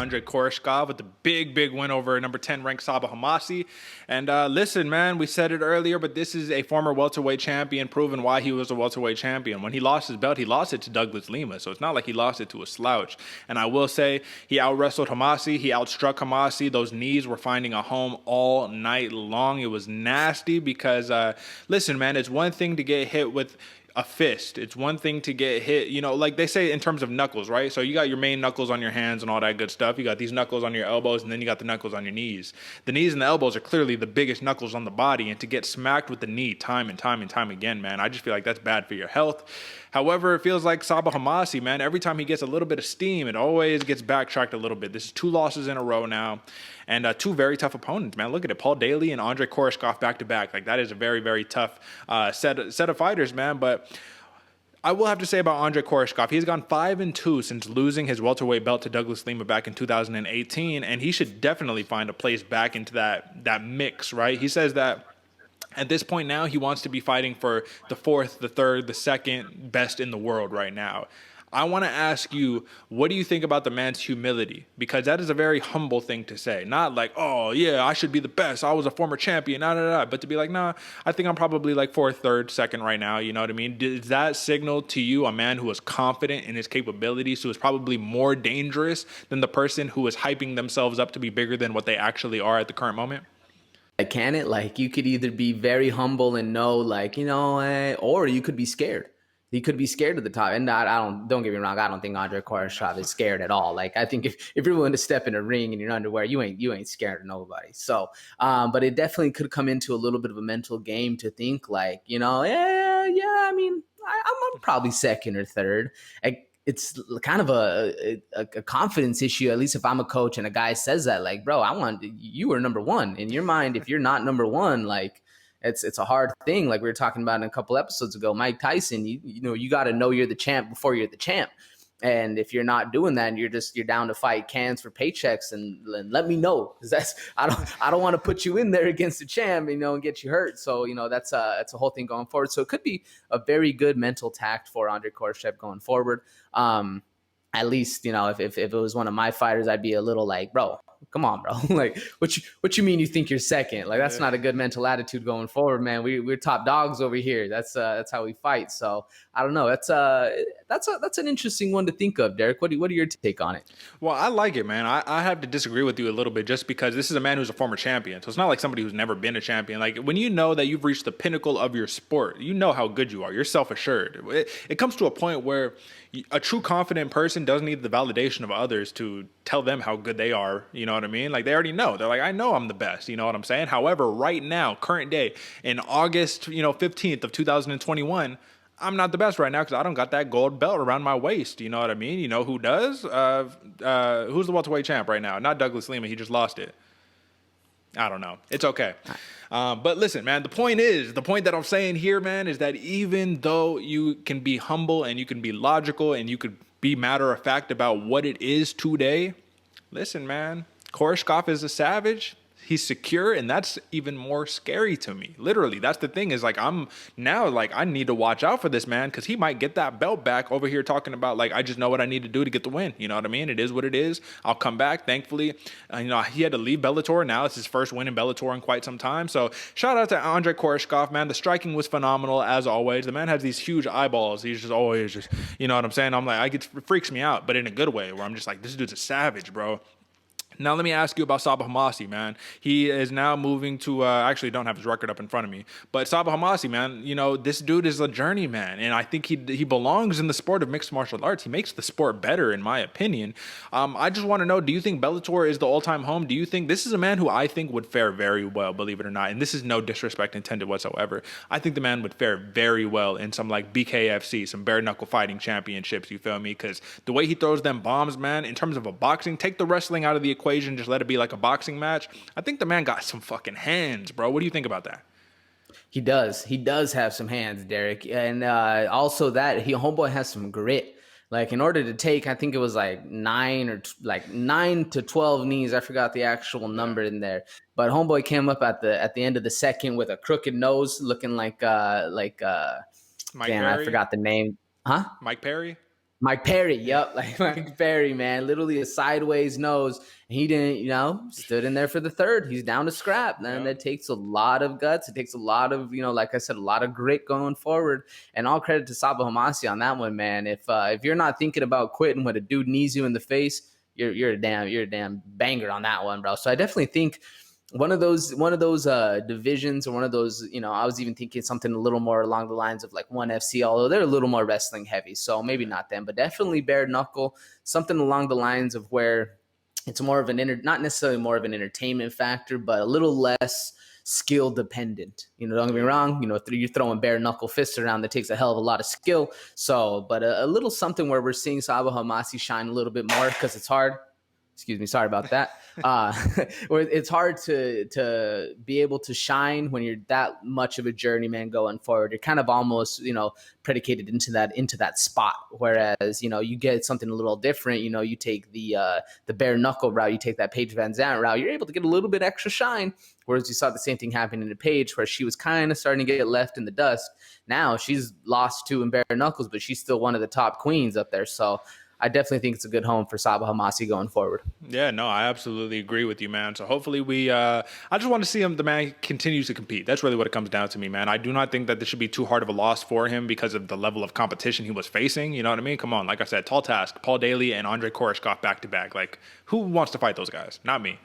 Andrey Koreshkov with the big win over number 10 ranked Sabah Homasi. And listen, man, we said it earlier, but this is a former welterweight champion, proven why he was a welterweight champion. When he lost his belt, he lost it to Douglas Lima, so it's not like he lost it to a slouch. And I will say, he out-wrestled Homasi, he outstruck Homasi. Those knees were finding a home all night long. It was nasty because, listen, man, it's one thing to get hit with a fist. It's one thing to get hit, like they say in terms of knuckles, right? So you got your main knuckles on your hands and all that good stuff. You got these knuckles on your elbows, and then you got the knuckles on your knees. The knees and the elbows are clearly the biggest knuckles on the body, and to get smacked with the knee time and time again, man, I just feel like that's bad for your health. However, it feels like Sabah Homasi, man, every time he gets a little bit of steam, it always gets backtracked a little bit. This is 2 losses in a row now, and 2 very tough opponents, man. Look at it, Paul Daly and Andrey Koreshkov back-to-back. Like, that is a very tough set of fighters, man. But I will have to say about Andrey Koreshkov, he's gone 5-2 since losing his welterweight belt to Douglas Lima back in 2018, and he should definitely find a place back into that mix, right? He says that at this point now, he wants to be fighting for the 4th, the 3rd, the 2nd best in the world right now. I want to ask you, what do you think about the man's humility? Because that is a very humble thing to say. Not like, oh, yeah, I should be the best. I was a former champion, But to be like, nah, I think I'm probably like 4th, 3rd, 2nd right now. You know what I mean? Does that signal to you a man who is confident in his capabilities, who is probably more dangerous than the person who is hyping themselves up to be bigger than what they actually are at the current moment? Can it? Like, you could either be very humble and know, like, or you could be scared. You could be scared of the top. And don't get me wrong, I don't think Andrey Koreshkov is scared at all. Like, I think if you're willing to step in a ring in your underwear, you ain't scared of nobody. So, but it definitely could come into a little bit of a mental game to think like, I mean, I'm probably 2nd or 3rd. It's kind of a confidence issue, at least if I'm a coach and a guy says that, like, bro, you are number 1. In your mind, if you're not number 1, like, it's a hard thing. Like we were talking about in a couple episodes ago, Mike Tyson, you got to know you're the champ before you're the champ. And if you're not doing that, and you're down to fight cans for paychecks, and let me know, because I don't want to put you in there against the champ, and get you hurt. So that's a whole thing going forward. So it could be a very good mental tact for Andrey Koreshkov going forward. At least if it was one of my fighters, I'd be a little like, bro, come on, bro. Like, what you mean you think you're 2nd? Like, that's not a good mental attitude going forward, man. We're top dogs over here. That's how we fight. So I don't know. That's an interesting one to think of, Derek. What are your take on it? Well, I like it, man. I have to disagree with you a little bit, just because this is a man who's a former champion. So it's not like somebody who's never been a champion. Like, when you know that you've reached the pinnacle of your sport, you know how good you are. You're self-assured. It comes to a point where a true confident person doesn't need the validation of others to tell them how good they are. You know what I mean? Like, they already know. They're like, I know I'm the best. You know what I'm saying? However, right now, current day, in August, 15th of 2021, I'm not the best right now because I don't got that gold belt around my waist. You know what I mean? You know who does? Who's the welterweight champ right now? Not Douglas Lima. He just lost it. I don't know. It's okay. But listen, man, the point that I'm saying here, man, is that even though you can be humble and you can be logical and you could be matter of fact about what it is today, listen, man, Koreshkov is a savage. He's secure, and that's even more scary to me. Literally, that's the thing, is like, I'm now like, I need to watch out for this man, because he might get that belt back over here talking about like, I just know what I need to do to get the win. You know what I mean? It is what it is. I'll come back, thankfully. He had to leave Bellator. Now it's his first win in Bellator in quite some time. So shout out to Andrey Koreshkov, man. The striking was phenomenal as always. The man has these huge eyeballs. He's just always just, you know what I'm saying? I'm like, it freaks me out, but in a good way, where I'm just like, this dude's a savage, bro. Now, let me ask you about Sabah Homasi, man. He is now moving to, actually don't have his record up in front of me, but Sabah Homasi, man, this dude is a journeyman, and I think he belongs in the sport of mixed martial arts. He makes the sport better, in my opinion. I just want to know, do you think Bellator is the all-time home? Do you think this is a man who I think would fare very well, believe it or not, and this is no disrespect intended whatsoever. I think the man would fare very well in some like BKFC, some bare knuckle fighting championships, you feel me? Because the way he throws them bombs, man, in terms of a boxing, take the wrestling out of the equation, just let it be like a boxing match. I think the man got some fucking hands, bro. What do you think about that? He does have some hands, Derek. And also that homeboy has some grit. Like, in order to take, I think it was like 9 to 12 knees. I forgot the actual number in there. But homeboy came up at the end of the second with a crooked nose, looking like Mike Perry? I forgot the name. Huh? Mike Perry? Mike Perry, yep, like Mike Perry, man, literally a sideways nose. And he didn't, stood in there for the third. He's down to scrap, man. That takes a lot of guts. It takes a lot of, like I said, a lot of grit going forward. And all credit to Sabah Homasi on that one, man. If you're not thinking about quitting when a dude knees you in the face, you're a damn banger on that one, bro. So I definitely think one of those divisions, or one of those, I was even thinking something a little more along the lines of like ONE FC, although they're a little more wrestling heavy, so maybe not them, but definitely bare knuckle, something along the lines of where it's more of not necessarily more of an entertainment factor, but a little less skill dependent. Don't get me wrong, you're throwing bare knuckle fists around, that takes a hell of a lot of skill. So, but a little something where we're seeing Sabah Homasi shine a little bit more, because it's hard. Excuse me, sorry about that. Where it's hard to be able to shine when you're that much of a journeyman going forward. You're kind of almost, predicated into that spot. Whereas, you get something a little different. You take the bare knuckle route, you take that Paige Van Zandt route, you're able to get a little bit extra shine. Whereas you saw the same thing happen in Paige, where she was kind of starting to get left in the dust. Now she's lost 2 in bare knuckles, but she's still one of the top queens up there. So I definitely think it's a good home for Sabah Homasi going forward. Yeah, no, I absolutely agree with you, man. So hopefully I just want to see the man continue to compete. That's really what it comes down to me, man. I do not think that this should be too hard of a loss for him because of the level of competition he was facing. You know what I mean? Come on. Like I said, tall task. Paul Daly and Andrey Koreshkov back to back. Like, who wants to fight those guys? Not me.